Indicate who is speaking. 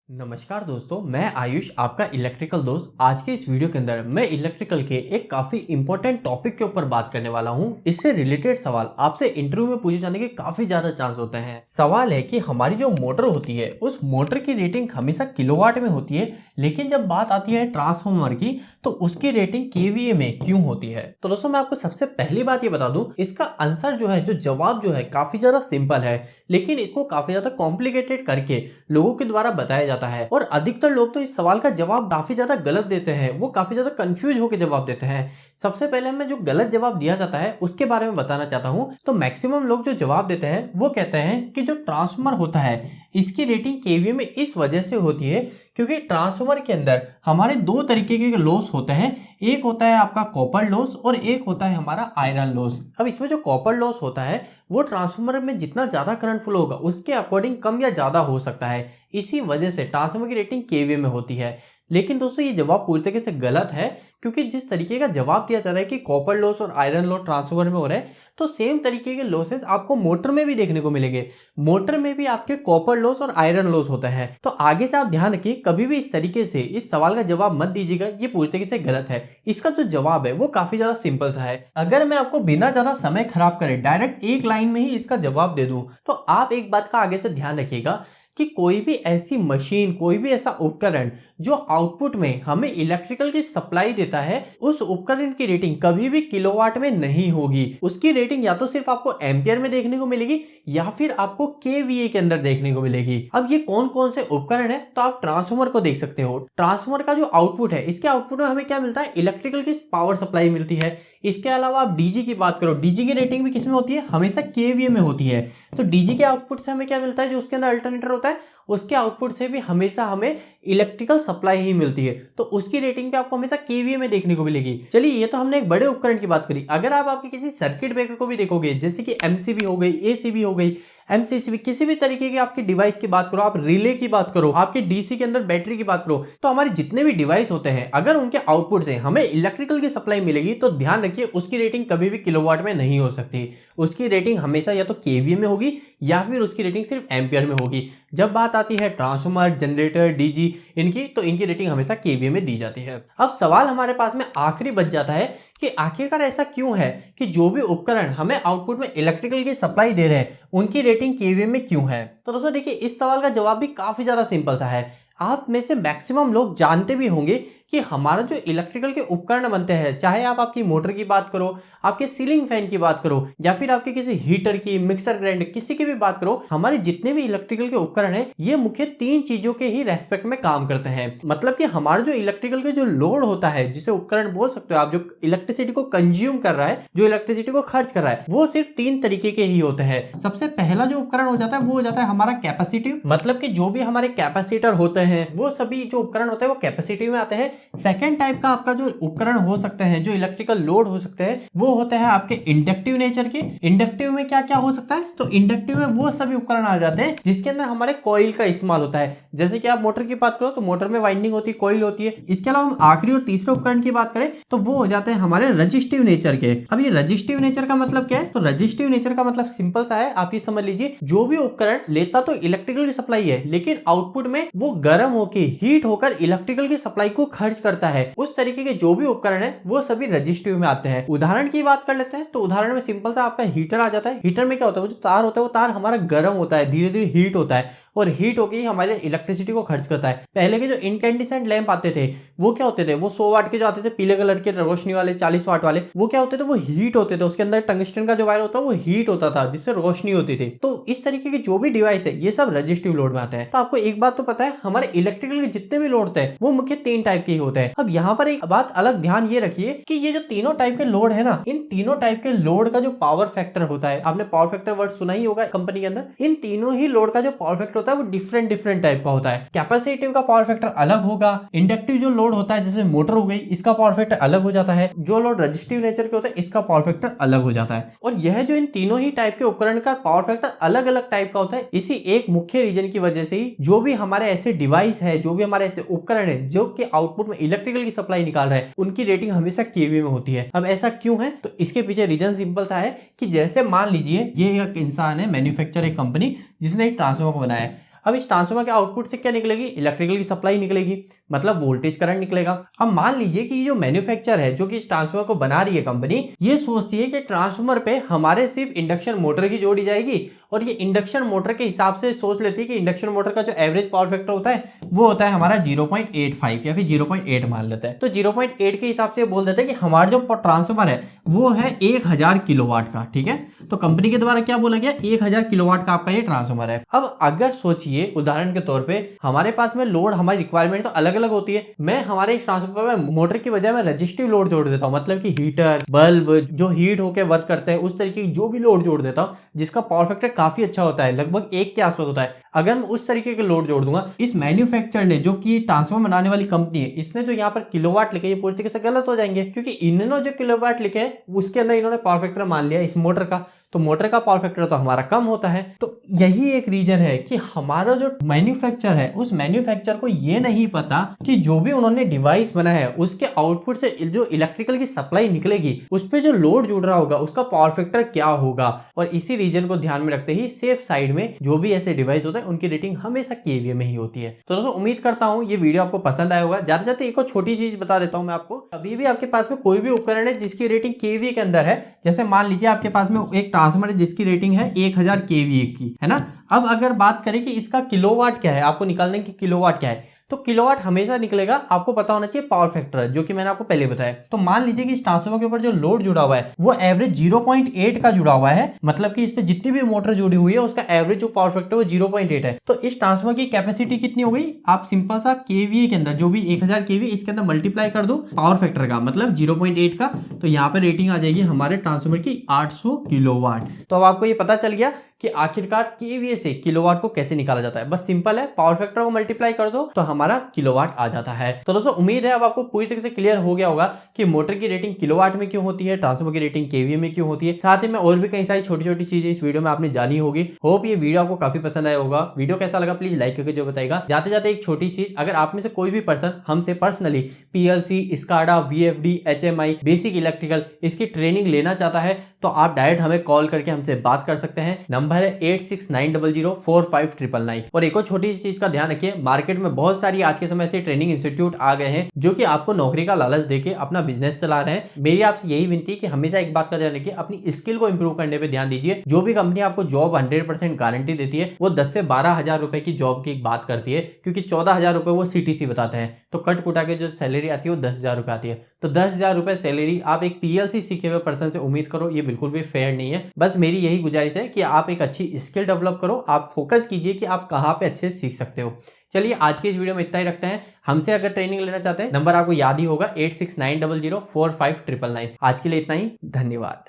Speaker 1: नमस्कार दोस्तों, मैं आयुष आपका इलेक्ट्रिकल दोस्त। आज के इस वीडियो के अंदर मैं इलेक्ट्रिकल के एक काफी इंपॉर्टेंट टॉपिक के ऊपर बात करने वाला हूं। इससे रिलेटेड सवाल आपसे इंटरव्यू में पूछे जाने के काफी ज्यादा चांस होते हैं। सवाल है कि हमारी जो मोटर होती है उस मोटर की रेटिंग हमेशा किलोवाट में होती है, लेकिन जब बात आती है ट्रांसफार्मर की तो उसकी रेटिंग केवीए में क्यों होती है। तो दोस्तों मैं आपको सबसे पहली बात ये बता दूं, इसका आंसर जो जवाब काफी ज्यादा सिंपल है, लेकिन इसको काफी ज्यादा कॉम्प्लिकेटेड करके लोगों के द्वारा बताया जाता है और अधिकतर लोग तो इस सवाल का जवाब काफी ज्यादा गलत देते हैं। वो काफी ज्यादा कंफ्यूज होकर जवाब देते हैं। सबसे पहले मैं जो गलत जवाब दिया जाता है उसके बारे में बताना चाहता हूं। तो मैक्सिमम लोग जो जवाब देते हैं वो कहते हैं कि जो ट्रांसफार्मर होता है इसकी रेटिंग केवीए में इस वजह से होती है क्योंकि ट्रांसफार्मर के अंदर हमारे दो तरीके के लॉस होते हैं। एक होता है आपका कॉपर लॉस और एक होता है हमारा आयरन लॉस। अब इसमें जो कॉपर लॉस होता है वो ट्रांसफार्मर में जितना ज्यादा करंट फ्लो होगा उसके अकॉर्डिंग कम या ज्यादा हो सकता है। इसी वजह से ट्रांसफार्मर की रेटिंग केवीए में होती है। लेकिन दोस्तों ये जवाब पूरी तरीके से गलत है, क्योंकि जिस तरीके का जवाब दिया जा रहा है कि कॉपर लॉस और आयरन लॉस ट्रांसफार्मर में हो रहा है, तो सेम तरीके के लॉसेस आपको मोटर में भी देखने को मिलेंगे। मोटर में भी आपके कॉपर लॉस और आयरन लॉस होता है। तो आगे से आप ध्यान रखिए, कभी भी इस तरीके से इस सवाल का जवाब मत दीजिएगा, ये पूरी तरीके से गलत है। इसका जो जवाब है वो काफी ज्यादा सिंपल सा है। अगर मैं आपको बिना ज्यादा समय खराब करे डायरेक्ट एक लाइन में ही इसका जवाब दे दूं, तो आप एक बात का आगे से ध्यान रखिएगा कि कोई भी ऐसी मशीन, कोई भी ऐसा उपकरण जो आउटपुट में हमें इलेक्ट्रिकल की सप्लाई देता है, उस उपकरण की रेटिंग कभी भी किलोवाट में नहीं होगी। उसकी रेटिंग या तो सिर्फ आपको एम्पियर में देखने को मिलेगी या फिर आपको केवीए के अंदर देखने को मिलेगी। अब ये कौन कौन से उपकरण है, तो आप ट्रांसफार्मर को देख सकते हो। ट्रांसफार्मर का जो आउटपुट है, इसके आउटपुट में हमें क्या मिलता है, इलेक्ट्रिकल की पावर सप्लाई मिलती है। इसके अलावा आप डीजी की बात करो, डीजी की रेटिंग भी किसमें होती है, हमेशा केवीए में होती है। तो डीजी के आउटपुट से हमें क्या मिलता है, जो उसके अंदर अल्टरनेटर होता है उसके आउटपुट से भी हमेशा हमें इलेक्ट्रिकल सप्लाई ही मिलती है। तो उसकी रेटिंग भी आपको हमेशा केवीए में देखने को मिलेगी। चलिए, ये तो हमने एक बड़े उपकरण की बात करी। अगर आप आपके किसी सर्किट ब्रेकर को भी देखोगे, जैसे कि एमसीबी हो गई, एसीबी हो गई, एमसीसीबी, किसी भी तरीके की आपकी डिवाइस की बात करो, आप रिले की बात करो, आपके डीसी के अंदर बैटरी की बात करो, तो हमारे जितने भी डिवाइस होते हैं अगर उनके आउटपुट से हमें इलेक्ट्रिकल की सप्लाई मिलेगी तो ध्यान रखिए उसकी रेटिंग कभी भी किलोवाट में नहीं हो सकती। उसकी रेटिंग हमेशा या तो केवीए में होगी या फिर उसकी रेटिंग सिर्फ एम्पियर में होगी। जब बात आती है ट्रांसफार्मर, जनरेटर, डीजी इनकी, तो इनकी रेटिंग हमेशा केवीए में दी जाती है। अब सवाल हमारे पास में आखिरी बच जाता है कि आखिरकार ऐसा क्यों है कि जो भी उपकरण हमें आउटपुट में इलेक्ट्रिकल की सप्लाई दे रहे हैं उनकी रेटिंग केवीए में क्यों है। तो दोस्तों देखिए, इस सवाल का जवाब भी काफी ज्यादा सिंपल सा है। आप में से मैक्सिमम लोग जानते भी होंगे कि हमारा जो इलेक्ट्रिकल के उपकरण बनते हैं, चाहे आप आपकी मोटर की बात करो, आपके सीलिंग फैन की बात करो, या फिर आपके किसी हीटर की, मिक्सर ग्राइंडर, किसी की भी बात करो, हमारे जितने भी इलेक्ट्रिकल के उपकरण हैं ये मुख्य तीन चीजों के ही रेस्पेक्ट में काम करते हैं। मतलब कि हमारा जो इलेक्ट्रिकल के जो लोड होता है, जिसे उपकरण बोल सकते हो आप, जो इलेक्ट्रिसिटी को कंज्यूम कर रहा है, जो इलेक्ट्रिसिटी को खर्च कर रहा है, वो सिर्फ तीन तरीके के ही होते हैं। सबसे पहला जो उपकरण हो जाता है वो हो जाता है हमारा कैपेसिटिव, मतलब कि जो भी हमारे कैपेसिटर होते हैं वो सभी जो उपकरण होते हैं वो कैपेसिटिव में आते हैं। सेकेंड टाइप का आपका जो उपकरण हो सकते हैं, जो इलेक्ट्रिकल लोड हो सकते हैं, वो होते हैं आपके इंडक्टिव नेचर के। इंडक्टिव में क्या क्या हो सकता है, तो इंडक्टिव में वो सभी उपकरण आ जाते हैं जिसके अंदर हमारे कॉइल का इस्तेमाल होता है। जैसे कि आप मोटर की बात करो तो मोटर में वाइंडिंग होती है, कॉइल होती है। इसके अलावा हम आखिरी और तीसरे उपकरण की बात करें तो वो हो जाते हैं हमारे रजिस्टिव नेचर के। अब ये रजिस्टिव नेचर का मतलब क्या है, तो रजिस्टिव नेचर का मतलब सिंपल सा है, आप ये समझ लीजिए, जो भी उपकरण लेता तो इलेक्ट्रिकल की सप्लाई है लेकिन आउटपुट में वो गर्म होकर, हीट होकर इलेक्ट्रिकल की सप्लाई को खर्च करता है, उस तरीके के जो भी उपकरण है वो सभी रजिस्टिव में आते हैं। उदाहरण की बात कर लेते हैं, तो उदाहरण में सिंपल सा आपका हीटर आ जाता है। हीटर में क्या होता है, वो जो तार होता है वो तार हमारा गर्म होता है, धीरे धीरे हीट होता है और हीट होकर ही हमारे इलेक्ट्रिसिटी को खर्च करता है। पहले के जो इनकैंडिसेंट लैंप आते थे वो क्या होते थे, वो 100 वाट के जो आते थे, पीले कलर के रोशनी वाले, 40 वाट वाले, वो क्या होते थे, वो हीट होते थे। उसके अंदर टंगस्टन का जो वायर होता है वो हीट होता था जिससे रोशनी होती थी। तो इस तरीके के जो भी डिवाइस है ये सब रजिस्टिव लोड में आते हैं। तो आपको एक बात तो पता है, हमारे इलेक्ट्रिकल के जितने भी लोड होते हैं वो मुख्य तीन टाइप के ही होते हैं। अब यहाँ पर एक बात अलग ध्यान ये रखिए कि ये जो तीनों टाइप के लोड है ना, इन तीनों टाइप के लोड का जो पावर फैक्टर होता है, आपने पावर फैक्टर वर्ड सुना ही होगा कंपनी के अंदर, इन तीनों ही लोड का जो पावर फैक्टर होता है वो डिफरेंट टाइप का होता है। कैपेसिटिव का पावर फैक्टर अलग होगा, इंडक्टिव जो लोड होता है जैसे मोटर हो गई, इसका पावर फैक्टर अलग हो जाता है, जो लोड रजिस्टिव नेचर के होता है इसका पावर फैक्टर अलग हो जाता है। और यह जो इन तीनों ही टाइप के उपकरण का पावर फैक्टर अलग अलग टाइप का होता है, इसी एक मुख्य रीजन की वजह से ही जो भी हमारे ऐसे डिवाइस है, जो भी हमारे ऐसे उपकरण है जो कि आउटपुट में इलेक्ट्रिकल की सप्लाई निकाल रहे हैं, उनकी रेटिंग हमेशा केवीए में होती है। अब ऐसा क्यों है, तो इसके पीछे रीजन सिंपल सा है कि जैसे मान लीजिए ये एक इंसान है, मैन्युफैक्चर एक कंपनी जिसने एक ट्रांसफार्मर को बनाया है। अब इस ट्रांसफार्मर के आउटपुट से क्या निकलेगी, इलेक्ट्रिकल की सप्लाई निकलेगी, मतलब वोल्टेज करंट निकलेगा। अब मान लीजिए कि ये जो मैन्युफैक्चर है जो कि इस ट्रांसफार्मर को बना रही है कंपनी, ये सोचती है कि ट्रांसफार्मर पे हमारे सिर्फ इंडक्शन मोटर ही जोड़ी जाएगी, और ये इंडक्शन मोटर के हिसाब से सोच लेती है कि इंडक्शन मोटर का जो एवरेज पावर फैक्टर होता है वो होता है हमारा 0.85 या फिर 0.8 मान लेते हैं। तो 0.8 के हिसाब से बोल देते हैं कि हमारा जो ट्रांसफार्मर है वो है 1000 किलोवाट का। ठीक है, तो कंपनी के द्वारा क्या बोला गया, 1000 किलोवाट का आपका ये ट्रांसफार्मर है। अब अगर सोचिए उदाहरण के तौर पे हमारे पास में लोड, हमारी रिक्वायरमेंट तो अलग अलग होती है। मैं हमारे ट्रांसफार्मर में मोटर की बजाय मैं रजिस्टिव लोड जोड़ देता हूँ, मतलब कि हीटर, बल्ब जो हीट होकर वर्क करते हैं उस तरीके की जो भी लोड जोड़ देता हूँ जिसका पावर फैक्टर काफी अच्छा होता है, लगभग 1 के आसपास होता है। अगर मैं उस तरीके के लोड जोड़ दूंगा, इस मैन्युफैक्चरर ने जो कि ट्रांसफार्मर बनाने वाली कंपनी है, इसने जो यहाँ पर किलोवाट लिखे, ये पूरी तरीके से गलत हो जाएंगे, क्योंकि इन्होंने जो किलोवाट लिखे हैं उसके अंदर इन्होंने पावर फैक्टर मान लिया इस मोटर का, तो मोटर का पावर फैक्टर तो हमारा कम होता है। तो यही एक रीजन है कि हमारा जो मैन्युफैक्चर है उस मैन्युफैक्चर को ये नहीं पता कि जो भी उन्होंने डिवाइस बना है उसके आउटपुट से जो इलेक्ट्रिकल की सप्लाई निकलेगी उस पर जो लोड जुड़ रहा होगा उसका पावर फैक्टर क्या होगा। और इसी रीजन को ध्यान में रखते ही सेफ साइड में जो भी ऐसे डिवाइस होता है उनकी रेटिंग हमेशा केवीए में ही होती है। तो दोस्तों उम्मीद करता हूं ये वीडियो आपको पसंद आया होगा। जाते जाते एक और छोटी चीज बता देता हूं मैं आपको, अभी भी आपके पास में कोई भी उपकरण है जिसकी रेटिंग केवीए के अंदर है, जैसे मान लीजिए आपके पास में एक ट्रांसफार्मर है जिसकी रेटिंग है 1000 केवीए की, है ना। अब अगर बात करें कि इसका किलोवाट क्या है, आपको निकालने की किलोवाट क्या है, तो किलोवाट हमेशा निकलेगा, आपको पता होना चाहिए पावर फैक्टर, जो कि मैंने आपको पहले बताया। तो मान लीजिए कि इस ट्रांसफार्मर के ऊपर जो लोड जुड़ा हुआ है वो एवरेज 0.8 का जुड़ा हुआ है, मतलब कि इस पे जितनी भी मोटर जुड़ी हुई है उसका एवरेज जो पावर फैक्टर वो 0.8 है। तो इस ट्रांसफार्मर की कैपेसिटी कितनी हो गई, आप सिंपल सा केवीए के अंदर जो भी 1000 केवीए इसके अंदर मल्टीप्लाई कर दो पावर फैक्टर का, मतलब 0.8 का, तो यहाँ पे रेटिंग आ जाएगी हमारे ट्रांसफार्मर की 800 किलोवाट। तो अब आपको ये पता चल गया कि आखिरकार केवीए से किलोवाट को कैसे निकाला जाता है। बस सिंपल है, पावर फैक्टर को मल्टीप्लाई कर दो तो हमारा किलोवाट आ जाता है। तो दोस्तों उम्मीद है अब आपको पूरी तरह से क्लियर हो गया होगा कि मोटर की रेटिंग किलोवाट में क्यों होती है, ट्रांसफार्मर की रेटिंग केवीए में क्यों होती है। साथ ही में और भी कई सारी छोटी छोटी चीजें इस वीडियो में आपने जानी होगी। होप ये वीडियो आपको काफी पसंद आया होगा। वीडियो कैसा लगा प्लीज लाइक करके जो बताएगा। जाते जाते एक छोटी चीज, अगर आप में से कोई भी पर्सन हमसे personally PLC, SCADA, VFD, HMI, basic electrical इसकी ट्रेनिंग लेना चाहता है तो आप डायरेक्ट हमें कॉल करके हमसे बात कर सकते हैं। नंबर है 8690045999। और एक और छोटी सी चीज का ध्यान रखिए, मार्केट में बहुत सारी आज के समय से ट्रेनिंग इंस्टीट्यूट आ गए हैं जो कि आपको नौकरी का लालच देके अपना बिजनेस चला रहे हैं। मेरी आपसे यही विनती है कि हमेशा एक बात का ध्यान रखिए, अपनी स्किल को इंप्रूव करने पे ध्यान दीजिए। जो भी कंपनी आपको जॉब 100% गारंटी देती है वो 10 से 12 हजार रुपए की जॉब की बात करती है, क्योंकि 14 हजार रुपए वो सीटीसी बताते हैं, तो कट कुटा के जो सैलरी आती है वो 10,000 रुपए आती है। तो 10,000 रुपए सैलरी आप एक पीएलसी सीखे हुए पर्सन से उम्मीद करो, ये बिल्कुल भी फेयर नहीं है। बस मेरी यही गुजारिश है कि आप एक अच्छी स्किल डेवलप करो, आप फोकस कीजिए कि आप कहाँ पे अच्छे सीख सकते हो। चलिए आज के इस वीडियो में इतना ही रखते हैं। हमसे अगर ट्रेनिंग लेना चाहते हैं नंबर आपको याद ही होगा 8690045999। आज के लिए इतना ही, धन्यवाद।